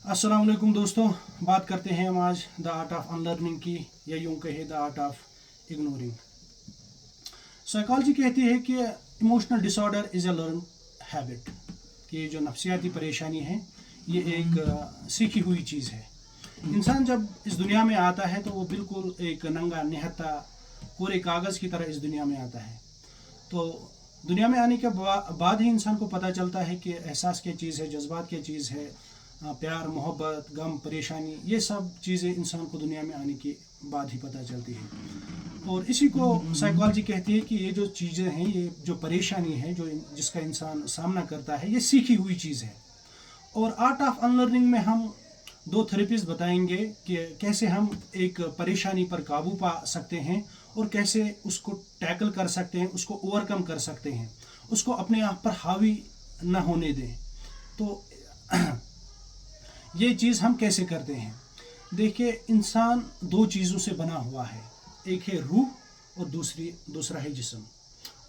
अस्सलाम वालेकुम दोस्तों, बात करते हैं हम आज द आर्ट ऑफ अनलर्निंग की, या यूँ कहे the art of ignoring. Psychology कहती है कि emotional disorder is a learn habit, कि जो नफ्सियाती परेशानी है ये एक सीखी हुई चीज़ है। इंसान जब इस दुनिया में आता है तो वो बिल्कुल एक नंगा निहत्ता कोरे कागज़ की तरह इस दुनिया में आता है। तो दुनिया में आने के बाद ही इंसान को पता चलता है कि एहसास क्या चीज़ है, जज्बात क्या चीज़ है, प्यार, मोहब्बत, गम, परेशानी, ये सब चीज़ें इंसान को दुनिया में आने के बाद ही पता चलती है। और इसी को साइकोलॉजी कहती है कि ये जो चीज़ें हैं, ये जो परेशानी है जो जिसका इंसान सामना करता है, ये सीखी हुई चीज़ है। और आर्ट ऑफ अनलर्निंग में हम दो थेरेपीज बताएंगे कि कैसे हम एक परेशानी पर काबू पा सकते हैं और कैसे उसको टैकल कर सकते हैं, उसको ओवरकम कर सकते हैं, उसको अपने आप पर हावी न होने दें। तो ये चीज़ हम कैसे करते हैं? देखिए, इंसान दो चीज़ों से बना हुआ है, एक है रूह और दूसरा है जिस्म।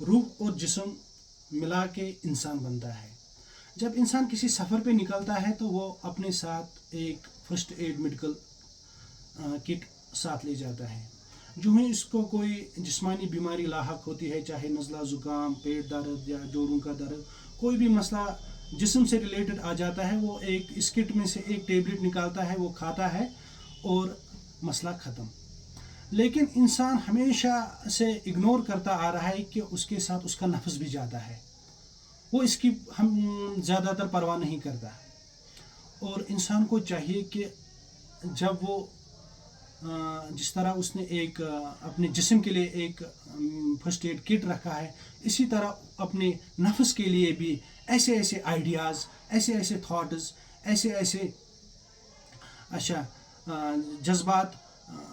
रूह और जिस्म मिला के इंसान बनता है। जब इंसान किसी सफ़र पे निकलता है तो वो अपने साथ एक फर्स्ट एड मेडिकल किट साथ ले जाता है। जो ही इसको कोई जिस्मानी बीमारी लाहक होती है, चाहे नज़ला, ज़ुकाम, पेट दर्द या जोड़ों का दर्द, कोई भी मसला जिस्म से रिलेटेड आ जाता है, वो एक इस किट में से एक टेबलेट निकालता है, वो खाता है और मसला ख़त्म। लेकिन इंसान हमेशा से इग्नोर करता आ रहा है कि उसके साथ उसका नफ्स भी जाता है, वो इसकी हम ज़्यादातर परवाह नहीं करता। और इंसान को चाहिए कि जब वो जिस तरह उसने एक अपने जिस्म के लिए एक फर्स्ट एड किट रखा है, इसी तरह अपने नफ्स के लिए भी ऐसे ऐसे आइडियाज़, ऐसे ऐसे थॉट्स, ऐसे ऐसे जज्बात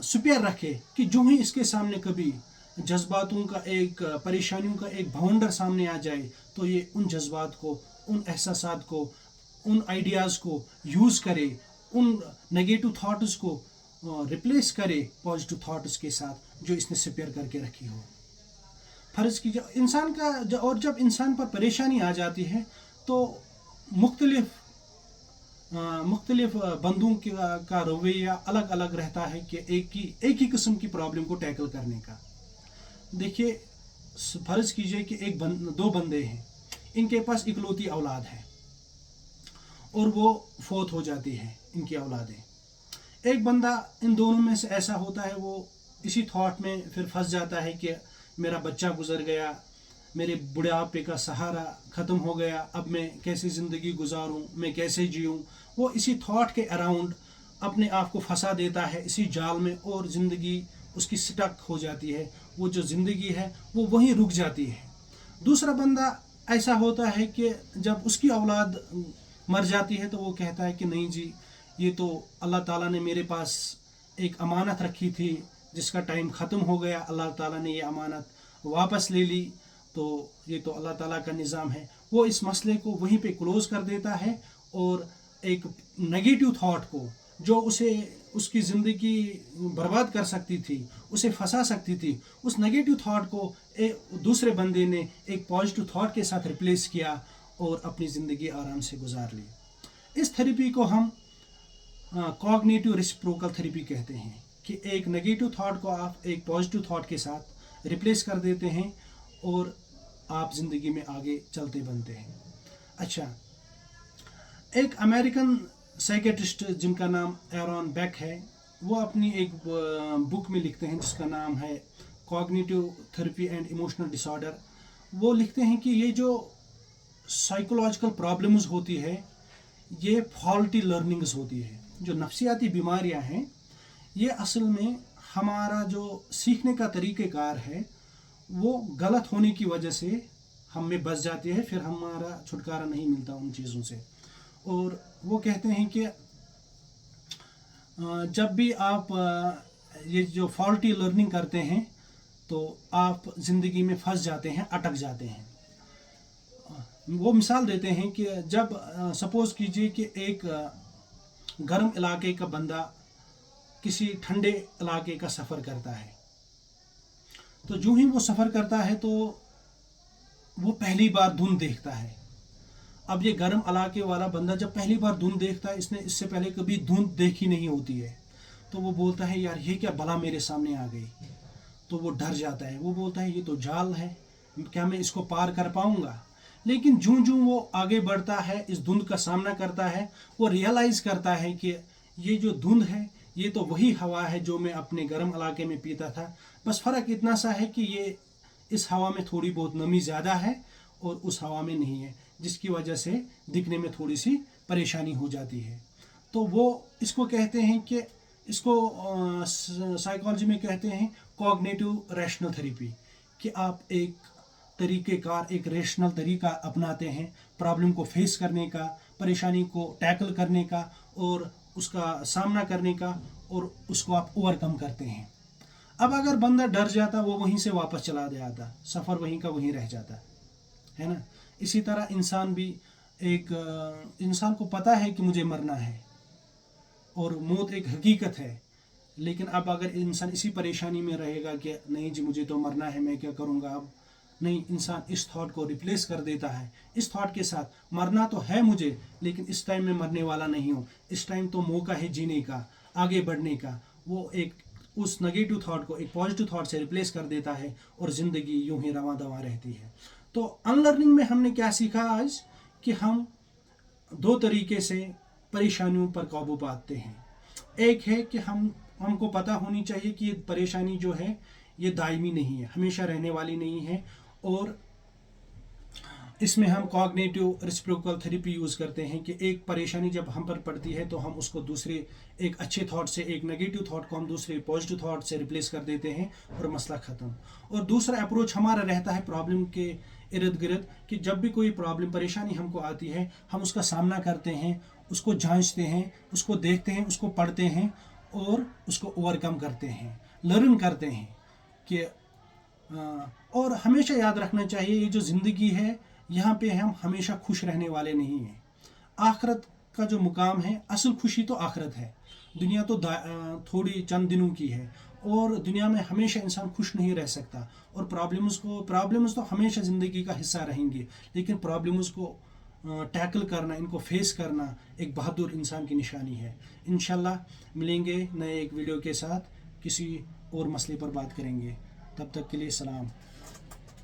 सुपेयर रखे कि जो ही इसके सामने कभी जज्बातों का एक परेशानियों का एक भवंडर सामने आ जाए तो ये उन जज्बात को, उन एहसासात को, उन आइडियाज़ को यूज़ करे, उन नेगेटिव थॉट्स को रिप्लेस करे पॉजिटिव थॉट्स के साथ जो इसने सुपेयर करके रखी हो। फ़र्ज़ कीजिए इंसान का और जब इंसान पर परेशानी आ जाती है तो मुख्तलिफ बंदों का रवैया अलग अलग रहता है कि एक ही किस्म की प्रॉब्लम को टैकल करने का। देखिए, फ़र्ज़ कीजिए कि दो बंदे हैं, इनके पास इकलौती औलाद है और वो फौत हो जाती है इनकी औलादें। एक बंदा इन दोनों में से ऐसा होता है, वो इसी थॉट में फिर फंस जाता है कि मेरा बच्चा गुजर गया, मेरे बुढ़ापे का सहारा ख़त्म हो गया, अब मैं कैसे ज़िंदगी गुजारूं, मैं कैसे जीऊं। वो इसी थॉट के अराउंड अपने आप को फंसा देता है इसी जाल में, और ज़िंदगी उसकी स्टक हो जाती है। वो जो ज़िंदगी है वो वहीं रुक जाती है। दूसरा बंदा ऐसा होता है कि जब उसकी औलाद मर जाती है तो वो कहता है कि नहीं जी, ये तो अल्लाह ताला ने मेरे पास एक अमानत रखी थी जिसका टाइम ख़त्म हो गया, अल्लाह ताला ने ये अमानत वापस ले ली, तो ये तो अल्लाह ताला का निज़ाम है। वो इस मसले को वहीं पे क्लोज़ कर देता है और एक नेगेटिव थॉट को जो उसे उसकी ज़िंदगी बर्बाद कर सकती थी, उसे फंसा सकती थी, उस नेगेटिव थॉट को दूसरे बंदे ने एक पॉजिटिव थॉट के साथ रिप्लेस किया और अपनी ज़िंदगी आराम से गुजार ली। इस थेरेपी को हम कॉग्निटिव रेसिप्रोकल थेरेपी कहते हैं, कि एक नेगेटिव थॉट को आप एक पॉजिटिव थॉट के साथ रिप्लेस कर देते हैं और आप ज़िंदगी में आगे चलते बनते हैं। अच्छा, एक अमेरिकन साइकेट्रिस्ट जिनका नाम एरॉन बेक है, वो अपनी एक बुक में लिखते हैं जिसका नाम है cognitive therapy and emotional disorder. वो लिखते हैं कि ये जो साइकोलॉजिकल प्रॉब्लम्स होती है, ये फॉल्टी लर्निंग्स होती है। जो नफ्सियाती बीमारियां हैं, ये असल में हमारा जो सीखने का तरीक़ेकार है वो गलत होने की वजह से हम में बस जाती है, फिर हमारा छुटकारा नहीं मिलता उन चीज़ों से। और वो कहते हैं कि जब भी आप ये जो फॉल्टी लर्निंग करते हैं तो आप ज़िंदगी में फंस जाते हैं, अटक जाते हैं। वो मिसाल देते हैं कि जब सपोज़ कीजिए कि एक गर्म इलाके का बंदा किसी ठंडे इलाके का सफ़र करता है, तो जो ही वो सफ़र करता है तो वो पहली बार धुंध देखता है अब ये गर्म इलाके वाला बंदा जब पहली बार धुंध देखता है, इसने इससे पहले कभी धुंध देखी नहीं होती है, तो वो बोलता है यार ये क्या बला मेरे सामने आ गई, तो वो डर जाता है। वो बोलता है ये तो जाल है, क्या मैं इसको पार कर पाऊंगा। लेकिन जूं जूं वो आगे बढ़ता है, इस धुंध का सामना करता है, वो रियलाइज़ करता है कि ये जो धुंध है ये तो वही हवा है जो मैं अपने गर्म इलाके में पीता था, बस फ़र्क इतना सा है कि ये इस हवा में थोड़ी बहुत नमी ज़्यादा है और उस हवा में नहीं है, जिसकी वजह से दिखने में थोड़ी सी परेशानी हो जाती है। तो वो इसको कहते हैं कि इसको साइकोलॉजी में कहते हैं कॉग्निटिव रैशनल थेरेपी, कि आप एक तरीक़ेकार, एक रैशनल तरीका अपनाते हैं प्रॉब्लम को फेस करने का, परेशानी को टैकल करने का और उसका सामना करने का, और उसको आप ओवरकम करते हैं। अब अगर बंदा डर जाता, वो वहीं से वापस चला जाता, सफ़र वहीं का वहीं रह जाता है ना। इसी तरह इंसान भी, एक इंसान को पता है कि मुझे मरना है और मौत एक हकीकत है, लेकिन अब अगर इंसान इसी परेशानी में रहेगा कि नहीं जी मुझे तो मरना है, मैं क्या करूँगा अब, नहीं, इंसान इस थॉट को रिप्लेस कर देता है इस थॉट के साथ, मरना तो है मुझे लेकिन इस टाइम में मरने वाला नहीं हूँ, इस टाइम तो मौका है जीने का, आगे बढ़ने का। वो एक उस नेगेटिव थॉट को एक पॉजिटिव थॉट से रिप्लेस कर देता है और ज़िंदगी यूं ही रवां दवां रहती है। तो अनलर्निंग में हमने क्या सीखा आज, कि हम दो तरीके से परेशानियों पर काबू पाते हैं। एक है कि हमको पता होनी चाहिए कि ये परेशानी जो है ये दायमी नहीं है, हमेशा रहने वाली नहीं है, और इसमें हम कॉग्निटिव रेसिप्रोकल थेरेपी यूज़ करते हैं कि एक परेशानी जब हम पर पड़ती है तो हम उसको दूसरे एक अच्छे थॉट से, एक नेगेटिव थॉट को हम दूसरे पॉजिटिव थॉट से रिप्लेस कर देते हैं और मसला ख़त्म। और दूसरा अप्रोच हमारा रहता है प्रॉब्लम के इर्द गिर्द, कि जब भी कोई प्रॉब्लम परेशानी हमको आती है, हम उसका सामना करते हैं, उसको जांचते हैं, उसको देखते हैं, उसको पढ़ते हैं और उसको ओवरकम करते हैं, लर्न करते हैं कि और हमेशा याद रखना चाहिए, ये जो ज़िंदगी है यहाँ पे हम हमेशा खुश रहने वाले नहीं हैं। आखिरत का जो मुकाम है, असल खुशी तो आखिरत है, दुनिया तो थोड़ी चंद दिनों की है, और दुनिया में हमेशा इंसान खुश नहीं रह सकता। और प्रॉब्लम्स तो हमेशा ज़िंदगी का हिस्सा रहेंगी, लेकिन प्रॉब्लम्स को टैकल करना, इनको फेस करना एक बहादुर इंसान की निशानी है। इंशाल्लाह मिलेंगे नए एक वीडियो के साथ, किसी और मसले पर बात करेंगे। तब तक के लिए सलाम।